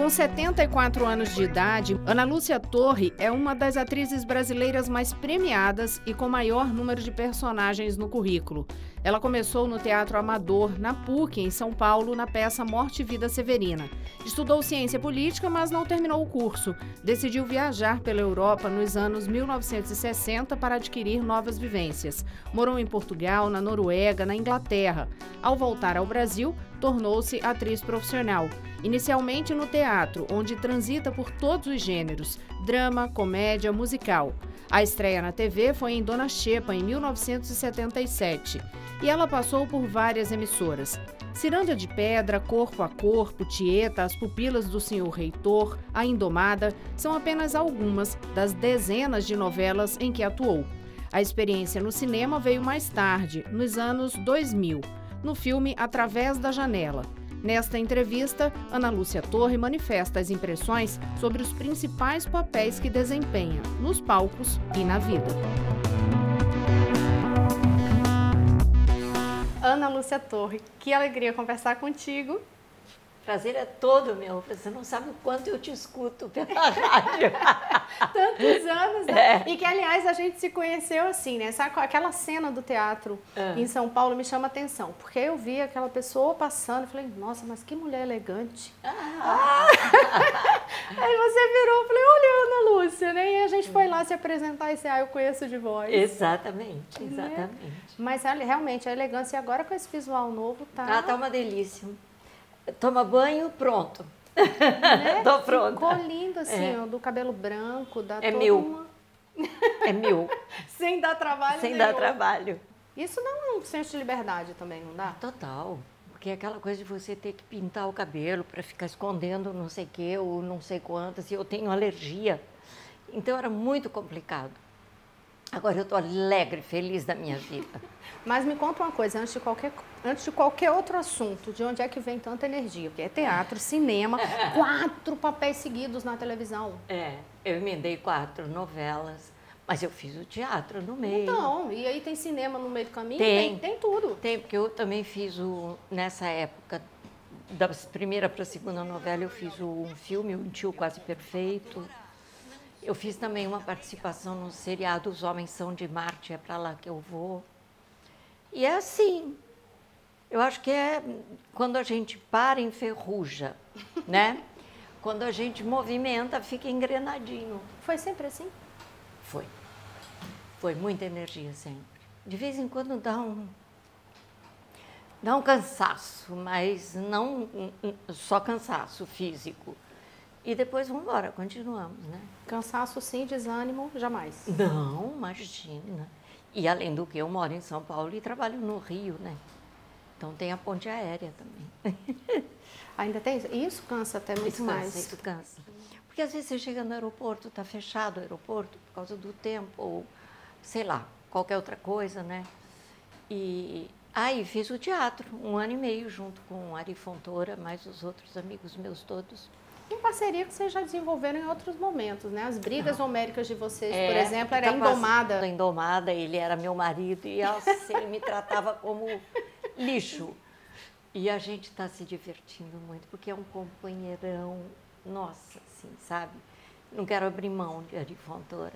Com 74 anos de idade, Ana Lúcia Torre é uma das atrizes brasileiras mais premiadas e com maior número de personagens no currículo. Ela começou no Teatro Amador, na PUC, em São Paulo, na peça Morte e Vida Severina. Estudou ciência política, mas não terminou o curso. Decidiu viajar pela Europa nos anos 1960 para adquirir novas vivências. Morou em Portugal, na Noruega, na Inglaterra. Ao voltar ao Brasil, tornou-se atriz profissional. Inicialmente no teatro, onde transita por todos os gêneros, drama, comédia, musical. A estreia na TV foi em Dona Xepa, em 1977. E ela passou por várias emissoras. Ciranda de Pedra, Corpo a Corpo, Tieta, As Pupilas do Senhor Reitor, A Indomada, são apenas algumas das dezenas de novelas em que atuou. A experiência no cinema veio mais tarde, nos anos 2000, no filme Através da Janela. Nesta entrevista, Ana Lúcia Torre manifesta as impressões sobre os principais papéis que desempenha nos palcos e na vida. Ana Lúcia Torre, que alegria conversar contigo. Prazer é todo meu, você não sabe o quanto eu te escuto pela rádio. Tantos anos, né? E que, aliás, a gente se conheceu assim, né? Sabe, aquela cena do teatro em São Paulo me chama atenção, porque eu vi aquela pessoa passando e falei, nossa, mas que mulher elegante. Aí você virou e falei, olha, Ana Lúcia, né? E a gente foi lá se apresentar e disse, eu conheço de voz. Exatamente, exatamente. Né? Mas realmente a elegância agora com esse visual novo tá... Tá uma delícia. Toma banho, pronto. Né? Tô pronta. Ficou lindo assim, ó, do cabelo branco, dá é toda meu. uma... É meu. Sem dar trabalho Sem nenhum. dar trabalho. Isso dá um senso de liberdade também, não dá? Total. Porque é aquela coisa de você ter que pintar o cabelo para ficar escondendo não sei o que ou não sei quantas, e eu tenho alergia. Então era muito complicado. Agora eu tô alegre, feliz da minha vida. Mas me conta uma coisa, antes de qualquer outro assunto, de onde é que vem tanta energia? Porque é teatro, cinema, 4 papéis seguidos na televisão. Eu emendei 4 novelas, mas eu fiz o teatro no meio. Então, e aí tem cinema no meio do caminho? Tem tudo. Tem, porque eu também fiz nessa época, da primeira para a segunda novela, eu fiz um filme, Um Tio Quase Perfeito. Eu fiz também uma participação no seriado Os Homens São de Marte, é para lá que eu vou. E é assim, eu acho que é quando a gente para, enferruja, né? Quando a gente movimenta, fica engrenadinho. Foi sempre assim? Foi. Foi muita energia sempre. De vez em quando dá um cansaço, mas não só cansaço físico. E depois vamos embora, continuamos, né? Cansaço sim, desânimo, jamais. Não, imagina. E além do que, eu moro em São Paulo e trabalho no Rio, né? Então tem a ponte aérea também. Ainda tem isso? Isso cansa até muito mais. Isso cansa. Porque às vezes você chega no aeroporto, está fechado o aeroporto por causa do tempo, ou sei lá, qualquer outra coisa, né? E aí fiz o teatro, 1 ano e meio, junto com Ari Fontoura, mais os outros amigos meus todos. Em parceria que vocês já desenvolveram em outros momentos, né? As brigas homéricas de vocês, por exemplo, era Indomada. A Indomada, ele era meu marido e ele me tratava como lixo. E a gente está se divertindo muito, porque é um companheirão, nossa, assim, sabe? Não quero abrir mão de Ari Fontoura.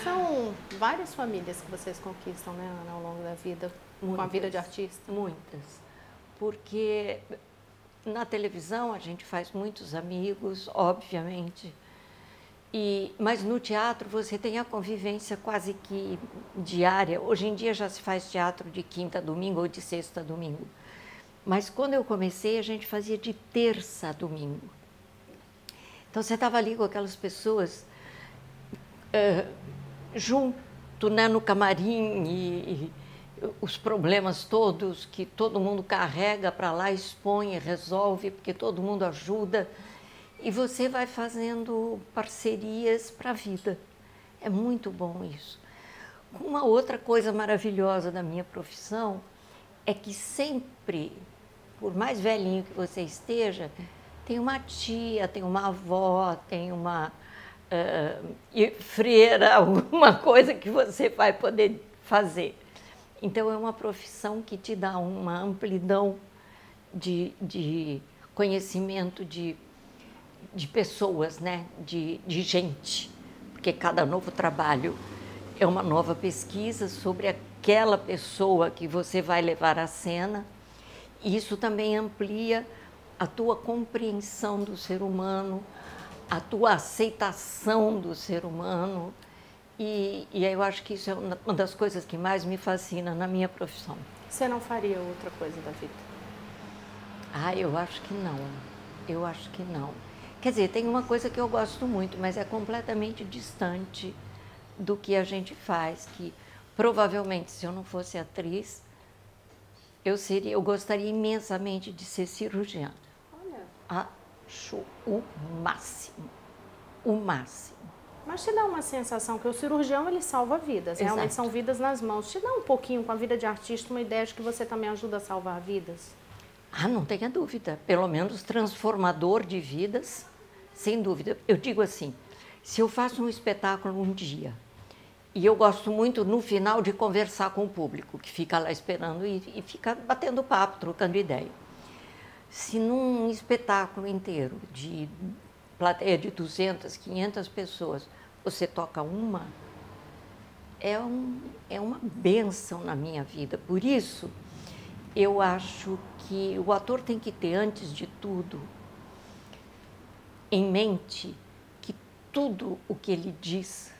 São várias famílias que vocês conquistam, né, Ana, ao longo da vida, muitas, com a vida de artista? Muitas, porque na televisão a gente faz muitos amigos, obviamente, mas no teatro você tem a convivência quase que diária. Hoje em dia já se faz teatro de quinta a domingo ou de sexta a domingo. Mas quando eu comecei, a gente fazia de terça a domingo. Então você estava ali com aquelas pessoas junto, né, no camarim e os problemas todos que todo mundo carrega para lá, expõe, resolve, porque todo mundo ajuda. E você vai fazendo parcerias para a vida. É muito bom isso. Uma outra coisa maravilhosa da minha profissão é que sempre, por mais velhinho que você esteja, tem uma tia, tem uma avó, tem uma freira, alguma coisa que você vai poder fazer. Então, é uma profissão que te dá uma amplidão de conhecimento de pessoas, né? de gente, porque cada novo trabalho é uma nova pesquisa sobre aquela pessoa que você vai levar à cena. E isso também amplia a tua compreensão do ser humano, a tua aceitação do ser humano. E eu acho que isso é uma das coisas que mais me fascina na minha profissão. Você não faria outra coisa da vida? Ah, eu acho que não. Eu acho que não. Quer dizer, tem uma coisa que eu gosto muito, mas é completamente distante do que a gente faz, que provavelmente, se eu não fosse atriz, eu gostaria imensamente de ser cirurgiã. Olha. Acho o máximo. O máximo. Mas te dá uma sensação que o cirurgião, ele salva vidas. Exato. Realmente são vidas nas mãos. Te dá um pouquinho, com a vida de artista, uma ideia de que você também ajuda a salvar vidas? Ah, não tenha dúvida. Pelo menos transformador de vidas, sem dúvida. Eu digo assim, se eu faço um espetáculo um dia, e eu gosto muito, no final, de conversar com o público, que fica lá esperando e fica batendo papo, trocando ideia. Se num espetáculo inteiro, de plateia de 200, 500 pessoas, você toca uma, é uma bênção na minha vida. Por isso, eu acho que o ator tem que ter, antes de tudo, em mente que tudo o que ele diz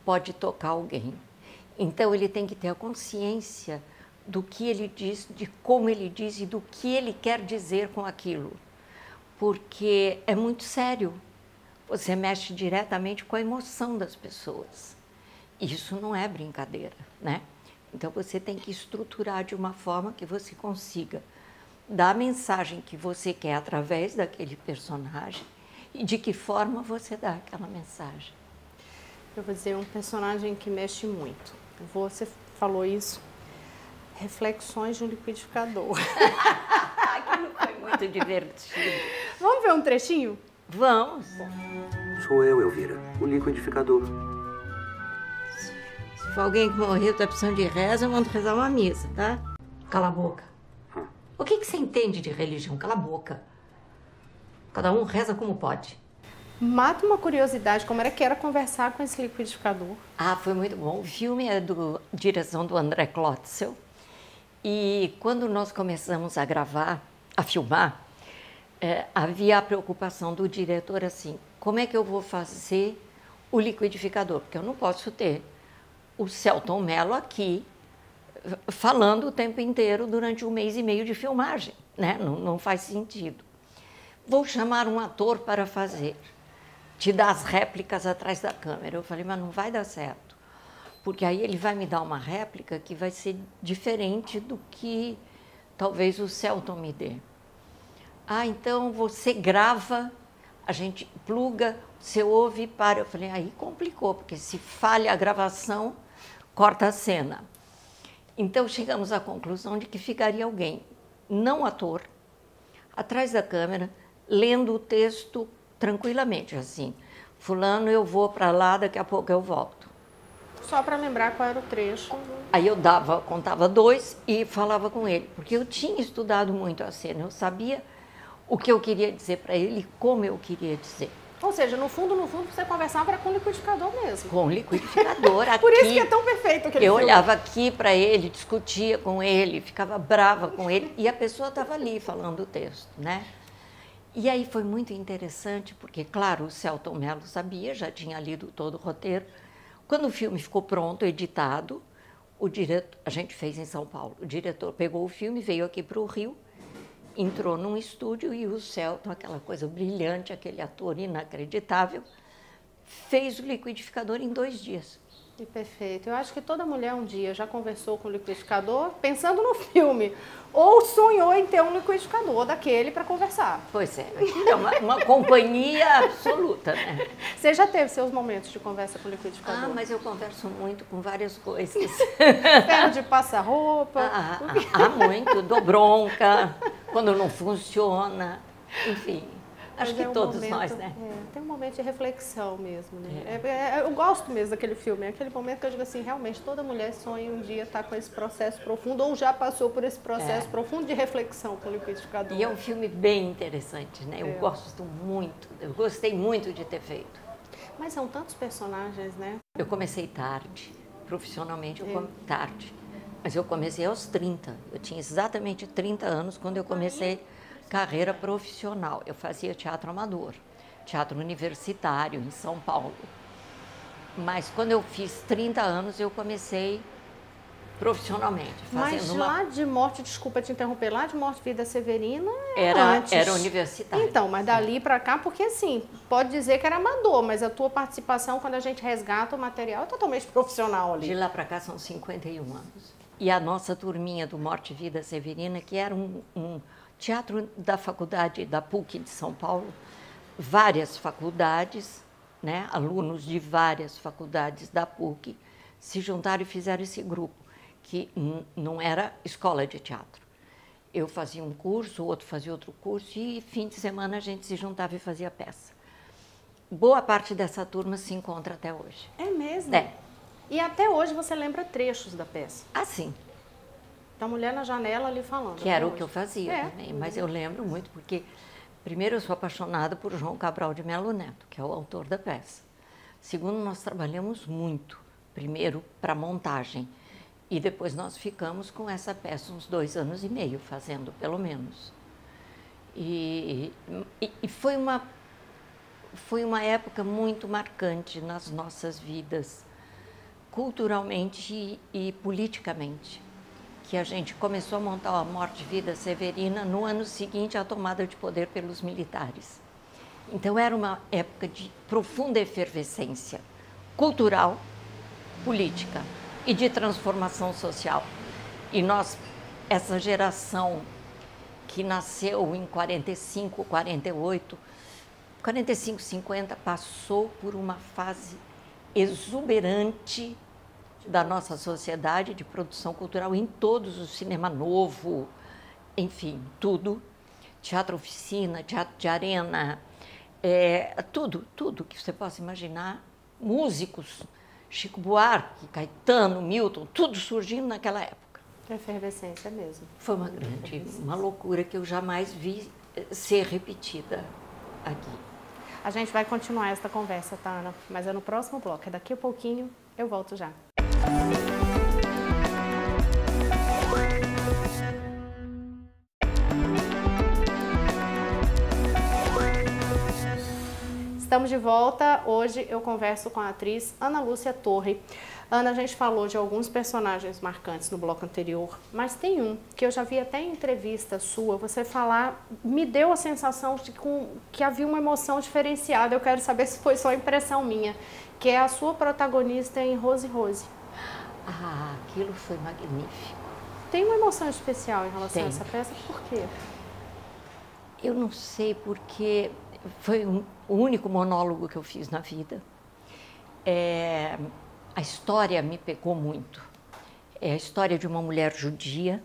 pode tocar alguém. Então, ele tem que ter a consciência do que ele diz, de como ele diz e do que ele quer dizer com aquilo. Porque é muito sério. Você mexe diretamente com a emoção das pessoas. Isso não é brincadeira, né? Então, você tem que estruturar de uma forma que você consiga dar a mensagem que você quer através daquele personagem e de que forma você dá aquela mensagem. Eu vou dizer um personagem que mexe muito. Você falou isso. Reflexões de um liquidificador. Aquilo foi muito divertido. Vamos ver um trechinho? Vamos. Sou eu, Elvira, o liquidificador. Se for alguém que morreu, tá precisando de reza, eu mando rezar uma missa, tá? Cala a boca. O que você entende de religião? Cala a boca. Cada um reza como pode. Mata uma curiosidade, como era que era conversar com esse liquidificador? Ah, foi muito bom. O filme é direção do André Klotzel. E quando nós começamos a gravar, a filmar, havia a preocupação do diretor assim, como é que eu vou fazer o liquidificador? Porque eu não posso ter o Selton Mello aqui falando o tempo inteiro durante 1 mês e meio de filmagem, né? Não faz sentido. Vou chamar um ator para fazer, te dar as réplicas atrás da câmera. Eu falei, mas não vai dar certo, porque aí ele vai me dar uma réplica que vai ser diferente do que talvez o Selton me dê. Ah, então você grava, a gente pluga, você ouve e para. Eu falei, aí complicou, porque se falha a gravação, corta a cena. Então chegamos à conclusão de que ficaria alguém, não ator, atrás da câmera, lendo o texto tranquilamente, assim. Fulano, eu vou para lá, daqui a pouco eu volto. Só para lembrar qual era o trecho. Aí eu contava 2 e falava com ele, porque eu tinha estudado muito a cena, eu sabia o que eu queria dizer para ele e como eu queria dizer. Ou seja, no fundo, você conversava com o liquidificador mesmo. Com o liquidificador aqui. Por isso que é tão perfeito aquele Eu filme. olhava aqui para ele, discutia com ele, ficava brava com ele, e a pessoa estava ali falando o texto, né? E aí foi muito interessante, porque, claro, o Selton Mello sabia, já tinha lido todo o roteiro. Quando o filme ficou pronto, editado, a gente fez em São Paulo, o diretor pegou o filme, veio aqui para o Rio, entrou num estúdio e o Selton, aquela coisa brilhante, aquele ator inacreditável, fez o liquidificador em 2 dias. Que perfeito. Eu acho que toda mulher um dia já conversou com o liquidificador pensando no filme, ou sonhou em ter um liquidificador daquele para conversar. Pois é, aquilo é uma companhia absoluta, né? Você já teve seus momentos de conversa com o liquidificador? Ah, mas eu converso muito com várias coisas. Ferro de passar roupa. Muito, dou bronca, quando não funciona, enfim. Acho que todos nós, né? Tem um momento de reflexão mesmo, né? Eu gosto mesmo daquele filme, é aquele momento que eu digo assim, realmente toda mulher sonha um dia estar com esse processo profundo ou já passou por esse processo profundo de reflexão com o liquidificador. E é um filme bem interessante, né? Eu gosto muito, eu gostei muito de ter feito. Mas são tantos personagens, né? Eu comecei tarde, profissionalmente tarde, mas eu comecei aos 30, eu tinha exatamente 30 anos quando eu comecei carreira profissional. Eu fazia teatro amador, teatro universitário em São Paulo. Mas quando eu fiz 30 anos, eu comecei profissionalmente. Mas lá de Morte, desculpa te interromper, lá de Morte Vida Severina era universitário. Então, mas dali para cá, porque assim, pode dizer que era amador, mas a tua participação, quando a gente resgata o material, é totalmente profissional ali. De lá para cá são 51 anos. E a nossa turminha do Morte Vida Severina, que era um teatro da faculdade da PUC de São Paulo, várias faculdades, né, alunos de várias faculdades da PUC se juntaram e fizeram esse grupo, que não era escola de teatro. Eu fazia um curso, o outro fazia outro curso, e fim de semana a gente se juntava e fazia peça. Boa parte dessa turma se encontra até hoje. É mesmo? É. E até hoje você lembra trechos da peça? Ah, sim. Da mulher na janela ali falando. Que era o que eu fazia também, mas eu lembro muito, porque primeiro eu sou apaixonada por João Cabral de Melo Neto, que é o autor da peça. Segundo, nós trabalhamos muito, primeiro para montagem, e depois nós ficamos com essa peça uns 2 anos e meio fazendo, pelo menos. E foi uma época muito marcante nas nossas vidas, culturalmente e politicamente, que a gente começou a montar a Morte Vida Severina no ano seguinte à tomada de poder pelos militares. Então era uma época de profunda efervescência cultural, política e de transformação social. E nós, essa geração que nasceu em 45, 48, 45, 50, passou por uma fase exuberante da nossa sociedade de produção cultural em todos, o cinema novo, enfim, tudo, teatro oficina, teatro de arena, tudo que você possa imaginar, músicos, Chico Buarque, Caetano, Milton, tudo surgindo naquela época. Efervescência mesmo. Foi uma loucura que eu jamais vi ser repetida aqui. A gente vai continuar esta conversa, tá, Ana? Mas é no próximo bloco, é daqui a pouquinho, eu volto já. Estamos de volta. Hoje eu converso com a atriz Ana Lúcia Torre. Ana, a gente falou de alguns personagens marcantes no bloco anterior, mas tem um que eu já vi até em entrevista sua, você falar, me deu a sensação de que havia uma emoção diferenciada. Eu quero saber se foi só impressão minha, que é a sua protagonista em Rose Rose. Ah, aquilo foi magnífico. Tem uma emoção especial em relação a essa peça? Por quê? Eu não sei, porque foi o único monólogo que eu fiz na vida. A história me pegou muito. É a história de uma mulher judia,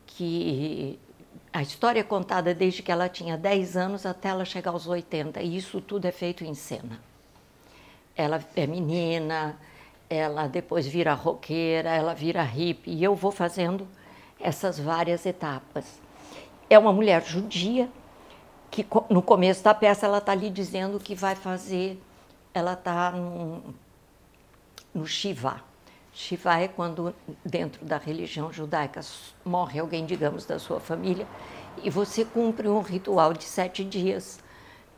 que a história é contada desde que ela tinha 10 anos até ela chegar aos 80, e isso tudo é feito em cena. Ela é menina, ela depois vira roqueira, ela vira hippie, e eu vou fazendo essas várias etapas. É uma mulher judia, que no começo da peça ela está ali dizendo que vai fazer, ela está no Shiva. Shiva é quando dentro da religião judaica morre alguém, digamos, da sua família, e você cumpre um ritual de 7 dias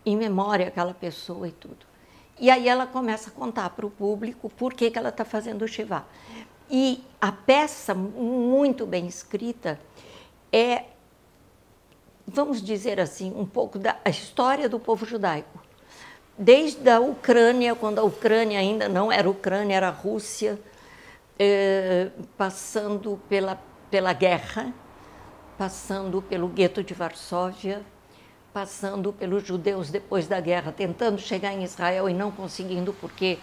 em memória àquela pessoa e tudo. E aí ela começa a contar para o público por que ela está fazendo o Shiva. E a peça, muito bem escrita, é, vamos dizer assim, um pouco da história do povo judaico. Desde a Ucrânia, quando a Ucrânia ainda não era Ucrânia, era Rússia, passando pela guerra, passando pelo gueto de Varsóvia, passando pelos judeus depois da guerra, tentando chegar em Israel e não conseguindo, porque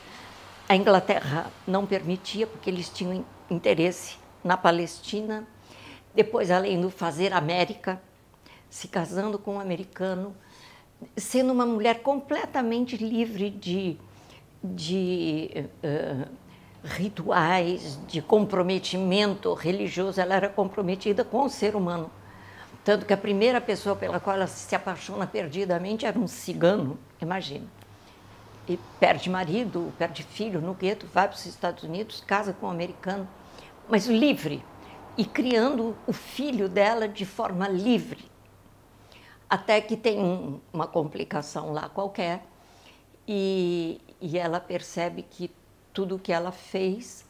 a Inglaterra não permitia, porque eles tinham interesse na Palestina. Depois, além do fazer América, se casando com um americano, sendo uma mulher completamente livre de rituais, de comprometimento religioso. Ela era comprometida com o ser humano. Tanto que a primeira pessoa pela qual ela se apaixona perdidamente era um cigano, imagina. E perde marido, perde filho no gueto, vai para os Estados Unidos, casa com um americano, mas livre, e criando o filho dela de forma livre. Até que tem uma complicação lá qualquer, e ela percebe que tudo o que ela fez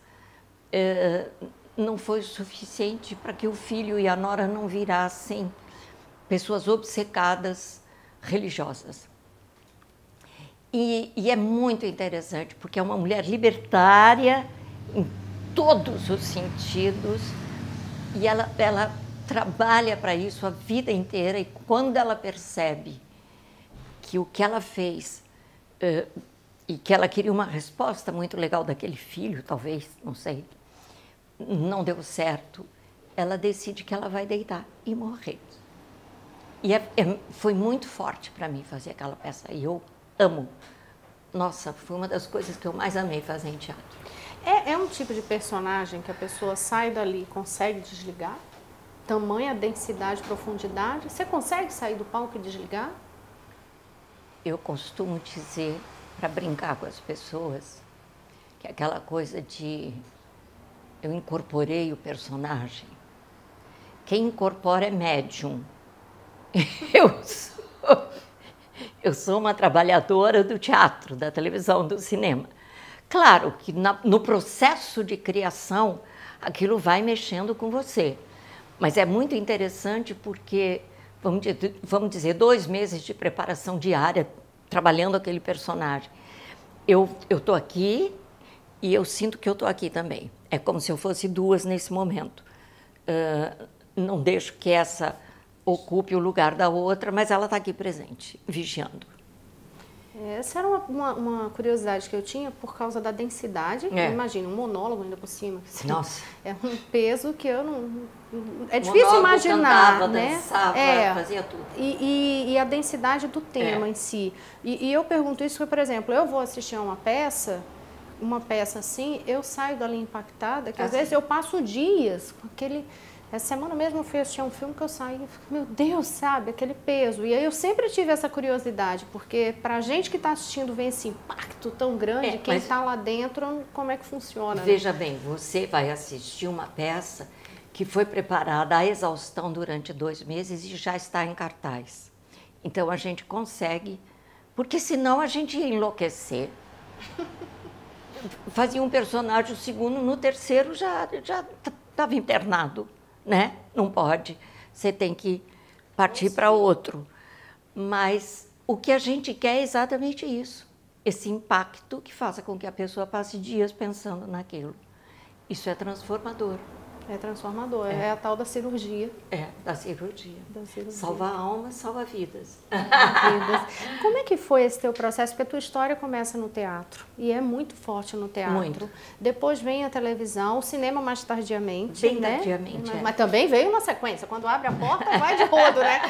não foi suficiente para que o filho e a nora não virassem pessoas obcecadas religiosas. E é muito interessante, porque é uma mulher libertária em todos os sentidos, e ela trabalha para isso a vida inteira, e quando ela percebe que o que ela fez, e que ela queria uma resposta muito legal daquele filho, talvez, não sei, não deu certo, ela decide que ela vai deitar e morrer. E foi muito forte para mim fazer aquela peça, e eu amo. Nossa, foi uma das coisas que eu mais amei fazer em teatro. É um tipo de personagem que a pessoa sai dali e consegue desligar? Tamanha densidade, profundidade? Você consegue sair do palco e desligar? Eu costumo dizer, para brincar com as pessoas, que é aquela coisa de eu incorporei o personagem. Quem incorpora é médium. Eu sou uma trabalhadora do teatro, da televisão, do cinema. Claro que no processo de criação, aquilo vai mexendo com você. Mas é muito interessante porque, vamos dizer, 2 meses de preparação diária, trabalhando aquele personagem. Eu estou aqui e eu sinto que eu estou aqui também. É como se eu fosse 2 nesse momento. Não deixo que essa ocupe o lugar da outra, mas ela está aqui presente, vigiando. Essa era uma curiosidade que eu tinha por causa da densidade. Imagina, um monólogo ainda por cima. Nossa. É um peso que eu não... É difícil imaginar, cantava, né? Dançava, fazia tudo. E a densidade do tema em si. E eu pergunto isso porque, por exemplo, eu vou assistir a uma peça assim, eu saio dali impactada, que às vezes eu passo dias com aquele... Essa semana mesmo eu fui assistir um filme que eu saí e fico, meu Deus, sabe, aquele peso. E aí eu sempre tive essa curiosidade, porque pra gente que está assistindo ver esse impacto tão grande, quem está lá dentro, como é que funciona? Veja bem, você vai assistir uma peça que foi preparada à exaustão durante 2 meses e já está em cartaz. Então a gente consegue, porque senão a gente ia enlouquecer. Fazia um personagem, o segundo, no terceiro já estava internado. Né? Não pode, você tem que partir para outro. Mas o que a gente quer é exatamente isso, esse impacto que faça com que a pessoa passe dias pensando naquilo. Isso é transformador. É transformador, é a tal da cirurgia. Da cirurgia. Salva a alma, salva vidas. Como é que foi esse teu processo? Porque a tua história começa no teatro, e é muito forte no teatro. Muito. Depois vem a televisão, o cinema mais tardiamente, Bem né? tardiamente, mas também veio na sequência, quando abre a porta, vai de rodo, né?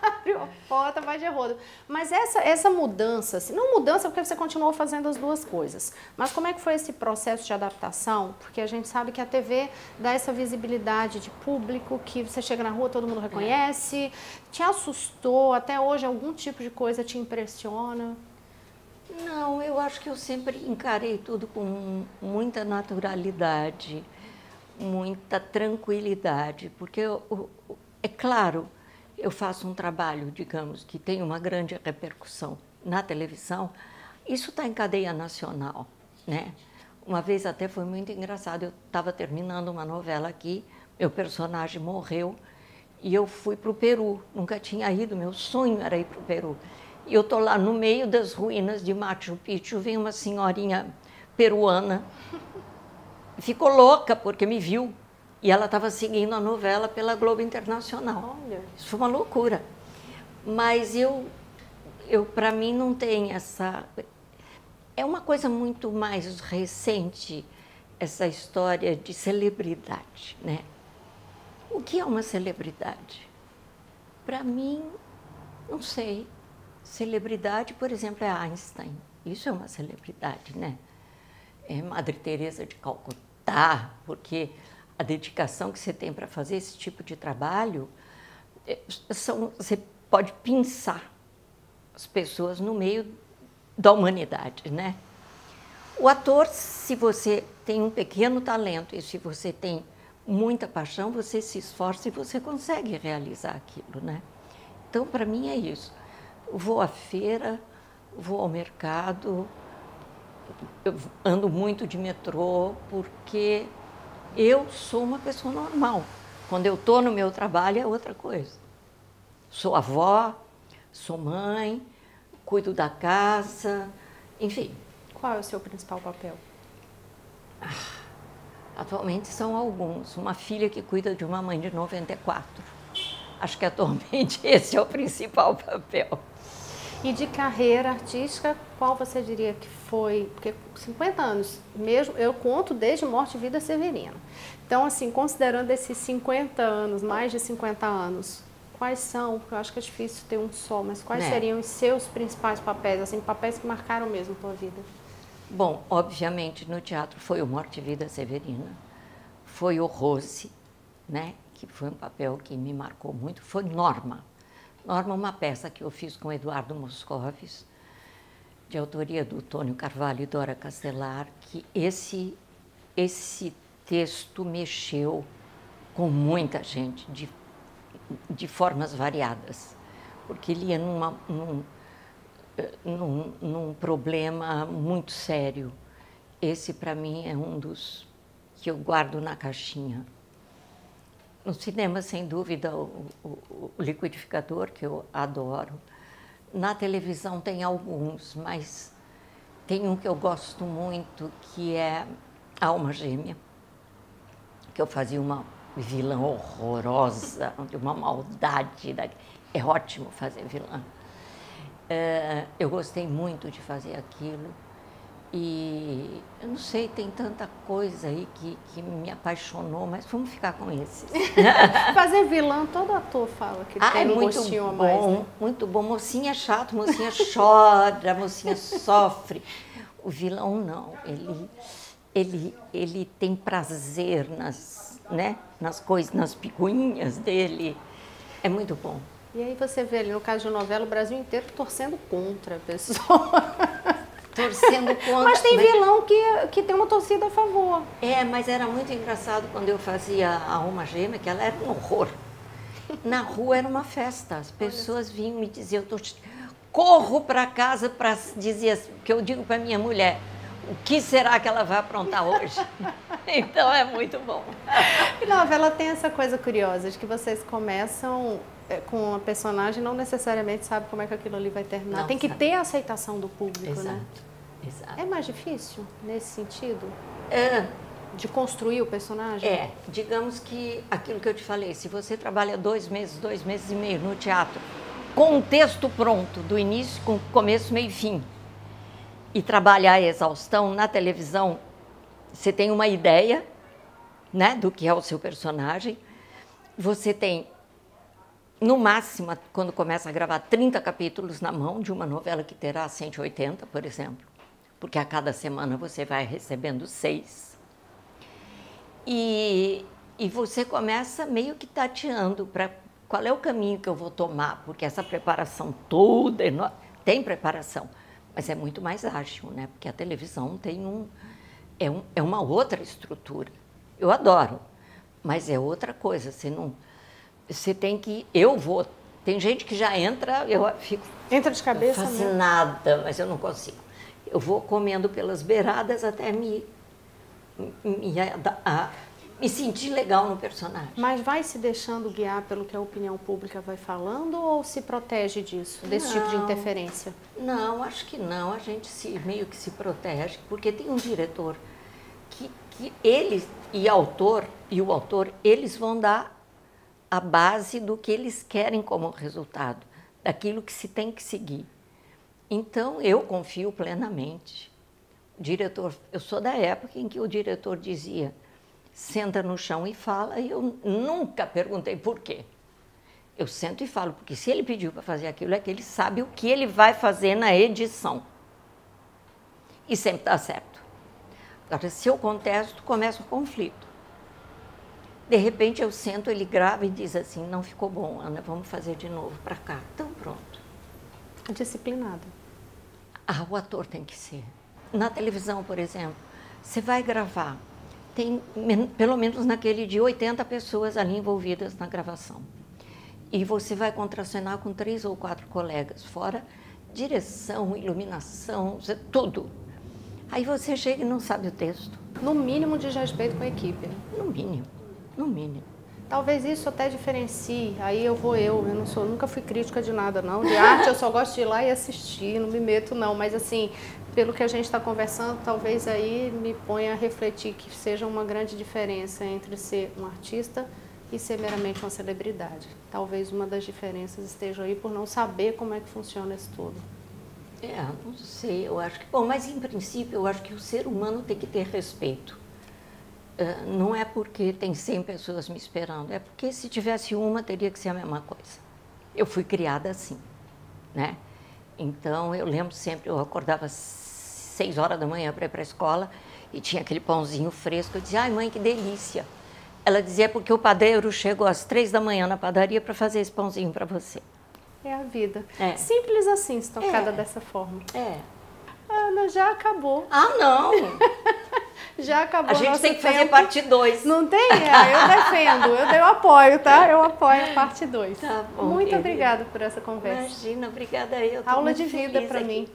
Abre a porta, vai de rodo. Mas essa mudança, não mudança porque você continuou fazendo as duas coisas, mas como é que foi esse processo de adaptação? Porque a gente sabe que a TV dá essa visibilidade de público, que você chega na rua, todo mundo reconhece. Te assustou? Até hoje algum tipo de coisa te impressiona? Não, eu acho que eu sempre encarei tudo com muita naturalidade, muita tranquilidade, porque é claro, eu faço um trabalho, digamos, que tem uma grande repercussão na televisão, isso está em cadeia nacional, né? Uma vez até foi muito engraçado, eu estava terminando uma novela aqui, meu personagem morreu e eu fui para o Peru, nunca tinha ido, meu sonho era ir para o Peru. E eu estou lá no meio das ruínas de Machu Picchu, vem uma senhorinha peruana, ficou louca porque me viu e ela estava seguindo a novela pela Globo Internacional. Olha. Isso foi uma loucura, mas para mim não tem essa... É uma coisa muito mais recente, essa história de celebridade, né? O que é uma celebridade? Para mim, não sei. Celebridade, por exemplo, é Einstein. Isso é uma celebridade, né? É Madre Teresa de Calcutá, porque a dedicação que você tem para fazer esse tipo de trabalho, você pode pensar as pessoas no meio da humanidade, né? O ator, se você tem um pequeno talento e se você tem muita paixão, você se esforça e você consegue realizar aquilo, né? Então, para mim é isso. Vou à feira, vou ao mercado, eu ando muito de metrô, porque eu sou uma pessoa normal. Quando eu estou no meu trabalho é outra coisa. Sou avó, sou mãe, cuido da casa, enfim. Qual é o seu principal papel? Atualmente são alguns. Uma filha que cuida de uma mãe de 94. Acho que atualmente esse é o principal papel. E de carreira artística, qual você diria que foi? Porque 50 anos, mesmo, eu conto desde Morte e Vida Severina. Então, assim, considerando esses 50 anos, mais de 50 anos, quais são? Porque eu acho que é difícil ter um só, mas quais seriam os seus principais papéis, assim, papéis que marcaram mesmo a tua vida? Bom, obviamente no teatro foi o Morte e Vida Severina, foi o Rose, né, que foi um papel que me marcou muito, foi Norma. Norma é uma peça que eu fiz com Eduardo Moscovis, de autoria do Tônio Carvalho e Dora Castelar, que esse texto mexeu com muita gente, de formas variadas, porque ele ia num problema muito sério. Esse, para mim, é um dos que eu guardo na caixinha. No cinema, sem dúvida, o Liquidificador, que eu adoro. Na televisão tem alguns, mas tem um que eu gosto muito, que é Alma Gêmea, que eu fazia uma vilã horrorosa, de uma maldade. É ótimo fazer vilã. Eu gostei muito de fazer aquilo. E eu não sei, tem tanta coisa aí que me apaixonou, mas vamos ficar com esses. Fazer vilã, todo ator fala que tem um gostinho a mais, né? Muito bom. Mocinha é chato, mocinha chora, mocinha sofre. O vilão não, ele tem prazer nas coisas, nas picuinhas dele. É muito bom. E aí você vê ali, no caso de novela, o Brasil inteiro torcendo contra a pessoa. Torcendo contra. Mas tem vilão que tem uma torcida a favor. Mas era muito engraçado quando eu fazia a Alma Gêmea, que ela era um horror. Na rua era uma festa, as pessoas vinham e diziam, corro para casa para dizer, que eu digo para minha mulher, o que será que ela vai aprontar hoje? Então é muito bom. E novela tem essa coisa curiosa, de que vocês começam com a personagem, não necessariamente sabe como é que aquilo ali vai terminar. Não tem que sabe. ter a aceitação do público, Exato, né? exato. É mais difícil nesse sentido? De construir o personagem? Digamos que aquilo que eu te falei, se você trabalha 2 meses e meio no teatro, com um texto pronto, do início, com começo, meio e fim, e trabalhar a exaustão na televisão, você tem uma ideia, né, do que é o seu personagem, você tem, no máximo, quando começa a gravar 30 capítulos na mão de uma novela que terá 180, por exemplo, porque a cada semana você vai recebendo 6. E você começa meio que tateando para qual é o caminho que eu vou tomar, porque essa preparação toda, tem preparação, mas é muito mais ágil, né? Porque a televisão tem é uma outra estrutura. Eu adoro, mas é outra coisa, você tem que... Tem gente que já entra, eu fico Entra de cabeça fascinada, mas eu não consigo. Eu vou comendo pelas beiradas até me sentir legal no personagem. Mas vai se deixando guiar pelo que a opinião pública vai falando ou se protege disso, desse tipo de interferência? Não, acho que não. A gente meio que se protege, porque tem um diretor que ele e o autor, eles vão dar a base do que eles querem como resultado, daquilo que se tem que seguir. Então, eu confio plenamente. Eu sou da época em que o diretor dizia, senta no chão e fala, e eu nunca perguntei por quê. Eu sento e falo, porque se ele pediu para fazer aquilo, é que ele sabe o que ele vai fazer na edição. E sempre dá certo. Agora, se eu contesto, começa o conflito. De repente, eu sento, ele grava e diz assim, não ficou bom, Ana, vamos fazer de novo para cá. Então, pronto. Disciplinado. Ah, o ator tem que ser. Na televisão, por exemplo, você vai gravar, tem pelo menos naquele dia 80 pessoas ali envolvidas na gravação. E você vai contracenar com 3 ou 4 colegas, fora direção, iluminação, tudo. Aí você chega e não sabe o texto. No mínimo desrespeito com a equipe. No mínimo, no mínimo. Talvez isso até diferencie, aí eu não sou, nunca fui crítica de nada não, de arte eu só gosto de ir lá e assistir, não me meto não, mas assim, pelo que a gente está conversando, talvez aí me ponha a refletir que seja uma grande diferença entre ser um artista e ser meramente uma celebridade. Talvez uma das diferenças esteja aí por não saber como é que funciona isso tudo. Não sei, eu acho que, bom, mas em princípio eu acho que o ser humano tem que ter respeito. Não é porque tem 100 pessoas me esperando, é porque se tivesse uma, teria que ser a mesma coisa. Eu fui criada assim, né? Então, eu lembro sempre, eu acordava às 6 horas da manhã para ir para a escola e tinha aquele pãozinho fresco. Eu dizia, ai mãe, que delícia. Ela dizia, porque o padeiro chegou às 3 da manhã na padaria para fazer esse pãozinho para você. É a vida. Simples assim, estocada dessa forma. Ana, já acabou. Ah, não! Já acabou. A gente tem que fazer parte 2. Não tem? Eu defendo, eu apoio, tá? Eu apoio a parte 2. Tá bom, muito obrigada por essa conversa. Imagina, obrigada aí. Aula de vida para mim.